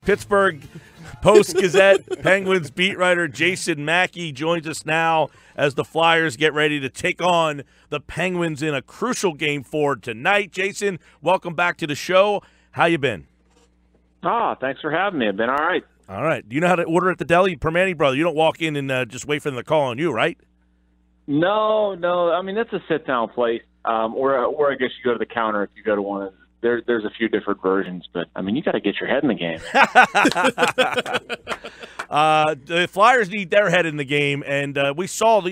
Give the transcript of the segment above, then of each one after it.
Pittsburgh Post-Gazette Penguins beat writer Jason Mackey joins us now as the Flyers get ready to take on the Penguins in a crucial Game 4 tonight. Jason, welcome back to the show. How you been? Thanks for having me. I've been all right. All right. Do you know how to order at the deli? Permani, brother, you don't walk in and just wait for them to call on you, right? No. I mean, that's a sit-down place. Or I guess you go to the counter if you go to one of there's a few different versions, but, I mean, you got to get your head in the game. The Flyers need their head in the game, and we saw,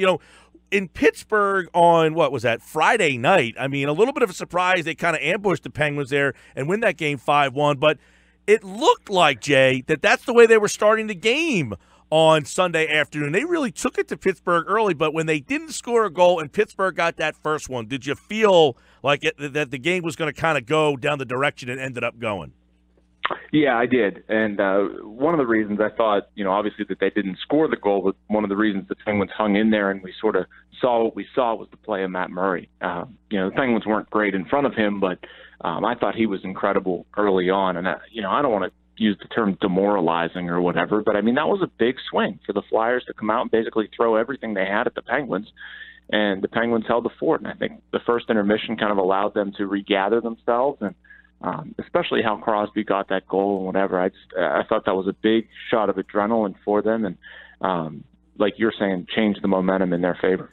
in Pittsburgh on, what was that, Friday night, I mean, a little bit of a surprise. They kind of ambushed the Penguins there and win that game 5-1, but it looked like, Jay, that's the way they were starting the game on Sunday afternoon. They really took it to Pittsburgh early, but when they didn't score a goal and Pittsburgh got that first one, did you feel like that the game was going to kind of go down the direction it ended up going? Yeah, I did. And one of the reasons I thought, obviously that they didn't score the goal, but one of the reasons the Penguins hung in there and we sort of saw what we saw was the play of Matt Murray. The Penguins weren't great in front of him, but I thought he was incredible early on. And, I don't want to use the term demoralizing or whatever, but I mean, that was a big swing for the Flyers to come out and basically throw everything they had at the Penguins, and the Penguins held the fort. And I think the first intermission kind of allowed them to regather themselves, and especially how Crosby got that goal and whatever. I thought that was a big shot of adrenaline for them, and like you're saying, changed the momentum in their favor.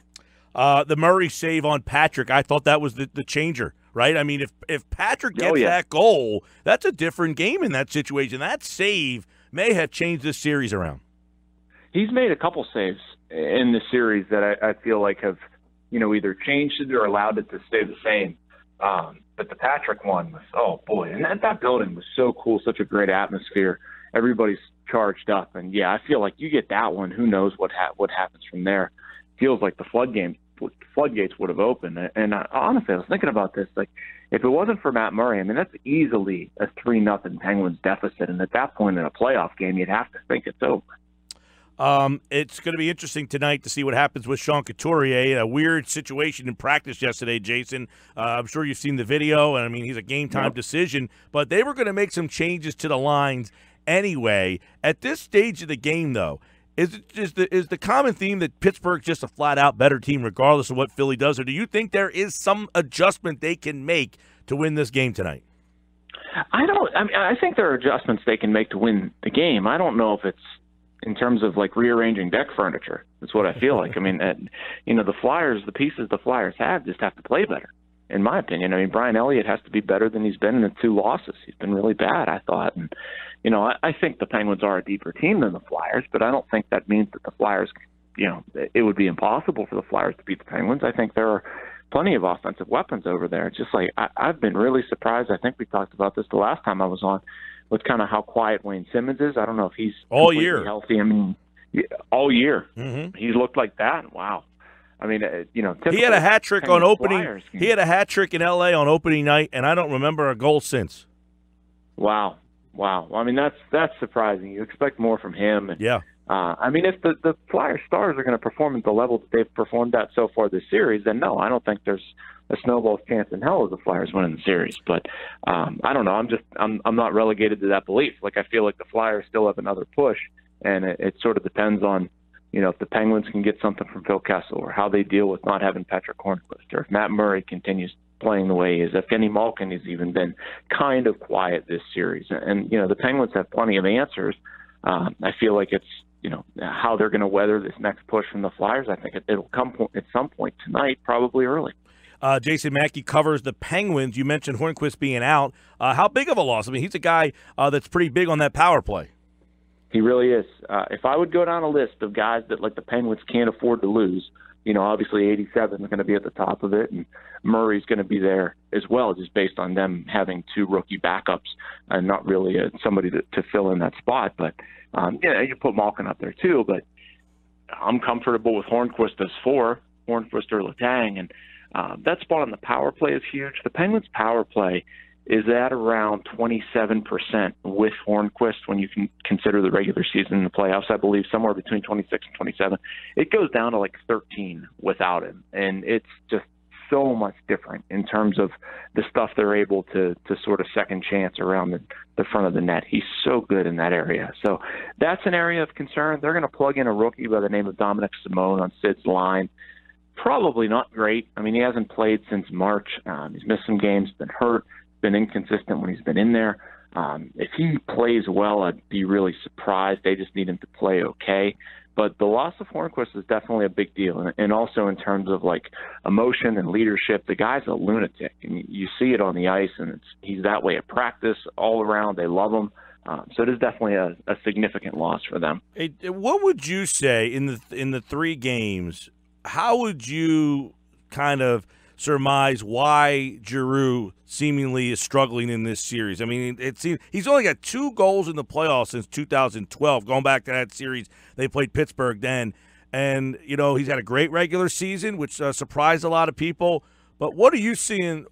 The Murray save on Patrick, I thought that was the changer. Right? I mean, if Patrick gets that goal, that's a different game in that situation. That save may have changed this series around. He's made a couple saves in this series that I feel like have, either changed it or allowed it to stay the same. But the Patrick one was, oh, boy. And that building was so cool, such a great atmosphere. Everybody's charged up. And, yeah, I feel like you get that one, who knows what happens from there. Feels like the floodgates would have opened. And honestly, I was thinking about this. Like, if it wasn't for Matt Murray, I mean, that's easily a 3-0 Penguins deficit. And at that point in a playoff game, you'd have to think it's over. It's going to be interesting tonight to see what happens with Sean Couturier. A weird situation in practice yesterday, Jason. I'm sure you've seen the video, and I mean, he's a game-time decision. But they were going to make some changes to the lines anyway. At this stage of the game, though, is the common theme that Pittsburgh's just a flat-out better team regardless of what Philly does, or do you think there is some adjustment they can make to win this game tonight? I think there are adjustments they can make to win the game. I don't know if it's in terms of like rearranging deck furniture. That's what I feel like. I mean, the Flyers, the pieces the Flyers have just have to play better, in my opinion. I mean, Brian Elliott has to be better than he's been in the 2 losses. He's been really bad, I thought. And, I think the Penguins are a deeper team than the Flyers, but I don't think that means that the Flyers, it would be impossible for the Flyers to beat the Penguins. I think there are plenty of offensive weapons over there. It's just like I've been really surprised. I think we talked about this the last time I was on, with kind of how quiet Wayne Simmons is. I don't know if he's all year healthy. I mean, all year. Mm-hmm. He's looked like that. Wow. I mean, he had a hat trick on opening. He had a hat trick in L.A. on opening night, and I don't remember a goal since. Wow. I mean, that's surprising. You expect more from him. And, yeah. I mean, if the Flyers stars are going to perform at the level that they've performed at so far this series, then no, I don't think there's a snowball's chance in hell of the Flyers winning the series. But I don't know. I'm not relegated to that belief. Like, I feel like the Flyers still have another push, and it sort of depends on, if the Penguins can get something from Phil Kessel, or how they deal with not having Patrick Hornquist, or if Matt Murray continues playing the way he is, if Kenny Malkin has even been kind of quiet this series. And, the Penguins have plenty of answers. I feel like it's, how they're going to weather this next push from the Flyers. I think it'll come at some point tonight, probably early. Jason Mackey covers the Penguins. You mentioned Hornquist being out. How big of a loss? I mean, he's a guy that's pretty big on that power play. He really is. If I would go down a list of guys that the Penguins can't afford to lose, obviously 87 is going to be at the top of it, and Murray's going to be there as well, just based on them having 2 rookie backups and not really somebody to fill in that spot. But, you put Malkin up there too, but I'm comfortable with Hornquist as 4, Hornquist or Letang, and that spot on the power play is huge. The Penguins' power play is at around 27% with Hornquist when you can consider the regular season and the playoffs. I believe somewhere between 26 and 27. It goes down to like 13 without him, and it's just so much different in terms of the stuff they're able to sort of second chance around the front of the net. He's so good in that area. So that's an area of concern. They're going to plug in a rookie by the name of Dominic Simone on Sid's line. Probably not great. I mean, he hasn't played since March. He's missed some games, been hurt, been inconsistent when he's been in there. If he plays well, I'd be really surprised. They just need him to play okay. But the loss of Hornquist is definitely a big deal. And also in terms of, like, emotion and leadership, the guy's a lunatic. And you see it on the ice, and he's that way at practice, all around. They love him. So it is definitely a significant loss for them. Hey, what would you say in the 3 games, how would you kind of surmise why Giroux seemingly is struggling in this series? I mean, it seems he's only got 2 goals in the playoffs since 2012, going back to that series they played Pittsburgh then. And, you know, he's had a great regular season, which surprised a lot of people. But what are you seeing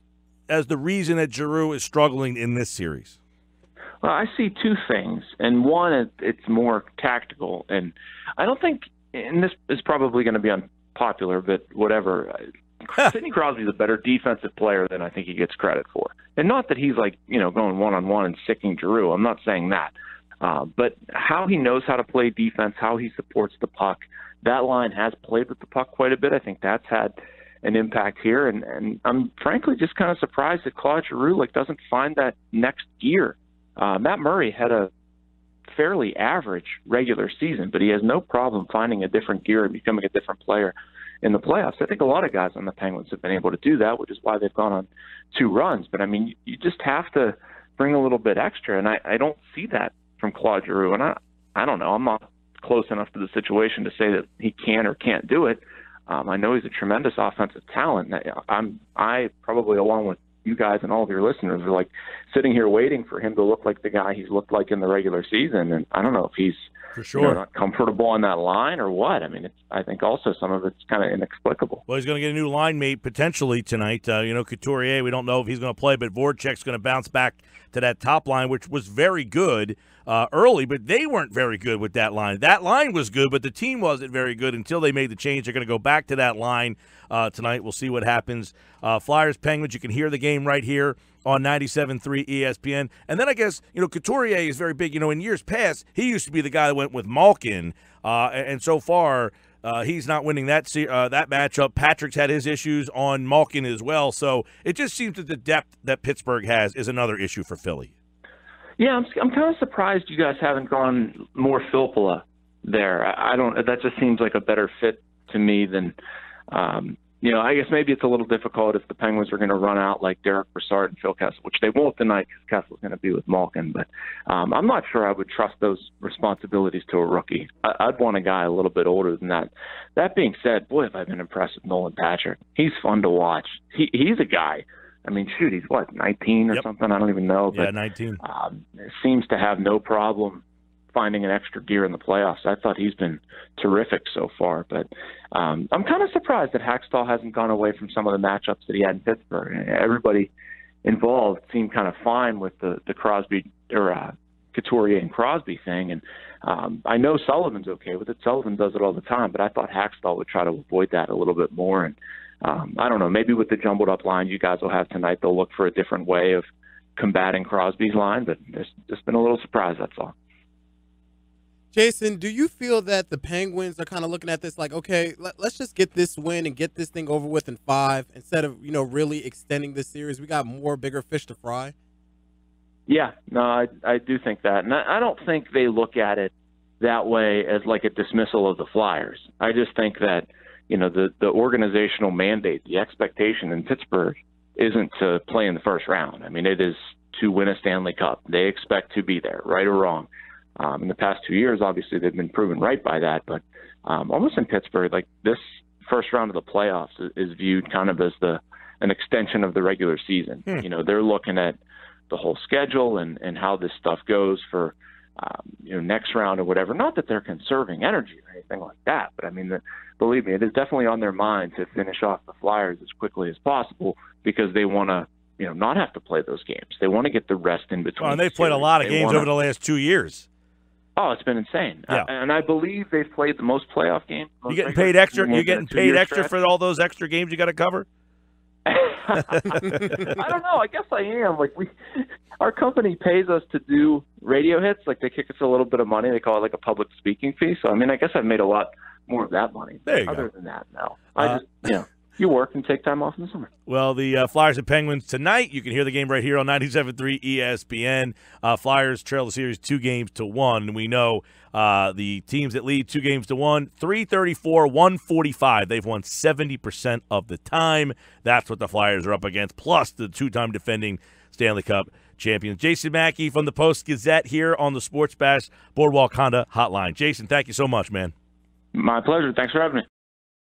as the reason that Giroux is struggling in this series? Well, I see 2 things. And one, it's more tactical. And I don't think, and this is probably going to be unpopular, but whatever, Sidney Crosby's a better defensive player than I think he gets credit for. And not that he's, like, you know, going one-on-one and sicking Giroux. I'm not saying that. But how he knows how to play defense, how he supports the puck, that line has played with the puck quite a bit. I think that's had an impact here. And I'm frankly just kind of surprised that Claude Giroux, like, doesn't find that next gear. Matt Murray had a fairly average regular season, but he has no problem finding a different gear and becoming a different player in the playoffs. I think a lot of guys on the Penguins have been able to do that, which is why they've gone on 2 runs. But, I mean, you just have to bring a little bit extra, and I don't see that from Claude Giroux. And I don't know. I'm not close enough to the situation to say that he can or can't do it. I know he's a tremendous offensive talent. I probably, along with you guys and all of your listeners, are, like, sitting here waiting for him to look like the guy he's looked like in the regular season. And I don't know if he's for sure not comfortable on that line or what. I mean, I think also some of it's kind of inexplicable. Well, he's going to get a new line mate potentially tonight. Couturier, we don't know if he's going to play, but Voracek's going to bounce back to that top line, which was very good early, but they weren't very good with that line. That line was good, but the team wasn't very good until they made the change. They're going to go back to that line tonight. We'll see what happens. Flyers, Penguins, you can hear the game right here on 97.3 ESPN. And then I guess, Couturier is very big. In years past, he used to be the guy that went with Malkin, and so far he's not winning that matchup. Patrick's had his issues on Malkin as well, so it just seems that the depth that Pittsburgh has is another issue for Philly. Yeah, I'm kind of surprised you guys haven't gone more Filppula there. I don't. That just seems like a better fit to me than. I guess maybe it's a little difficult if the Penguins are going to run out like Derek Brassard and Phil Kessel, which they won't tonight because Kessel's going to be with Malkin. But I'm not sure I would trust those responsibilities to a rookie. I'd want a guy a little bit older than that. That being said, boy, have I been impressed with Nolan Patrick. He's fun to watch. He's a guy. I mean, shoot, he's 19 or something? I don't even know. Yeah, but, 19. Seems to have no problem finding an extra gear in the playoffs. I thought he's been terrific so far, but I'm kind of surprised that Hackstall hasn't gone away from some of the matchups that he had in Pittsburgh. Everybody involved seemed kind of fine with the Crosby or Couturier and Crosby thing, and I know Sullivan's okay with it. Sullivan does it all the time, but I thought Hackstall would try to avoid that a little bit more. And I don't know, maybe with the jumbled up line you guys will have tonight, they'll look for a different way of combating Crosby's line, but there's just been a little surprise, that's all. Jason, do you feel that the Penguins are kind of looking at this like, okay, let's just get this win and get this thing over with in 5 instead of, really extending this series? We got more bigger fish to fry. Yeah, no, I do think that. And I don't think they look at it that way as like a dismissal of the Flyers. I just think that, the organizational mandate, the expectation in Pittsburgh isn't to play in the first round. I mean, it is to win a Stanley Cup. They expect to be there, right or wrong. In the past 2 years, obviously, they've been proven right by that. But almost in Pittsburgh, like this first round of the playoffs is viewed kind of as an extension of the regular season. They're looking at the whole schedule and how this stuff goes for, next round or whatever. Not that they're conserving energy or anything like that, but I mean, believe me, it is definitely on their mind to finish off the Flyers as quickly as possible because they want to, not have to play those games. They want to get the rest in between. Well, and they've played a lot of games over the last 2 years. Oh, it's been insane. Yeah. And I believe they've played the most playoff games. You getting paid extra? You're getting paid extra for all those extra games you got to cover? I don't know. I guess I am. Like our company pays us to do radio hits. Like they kick us a little bit of money. They call it like a public speaking fee. So I mean, I guess I've made a lot more of that money. There you Other go. than that, no. I just you work and take time off in the summer. Well, the Flyers and Penguins tonight. You can hear the game right here on 97.3 ESPN. Flyers trail the series 2-1, and we know the teams that lead 2-1, 334, 145. They've won 70% of the time. That's what the Flyers are up against, plus the two-time defending Stanley Cup champions. Jason Mackey from the Post-Gazette here on the Sports Bash Boardwalk Honda Hotline. Jason, thank you so much, man. My pleasure. Thanks for having me.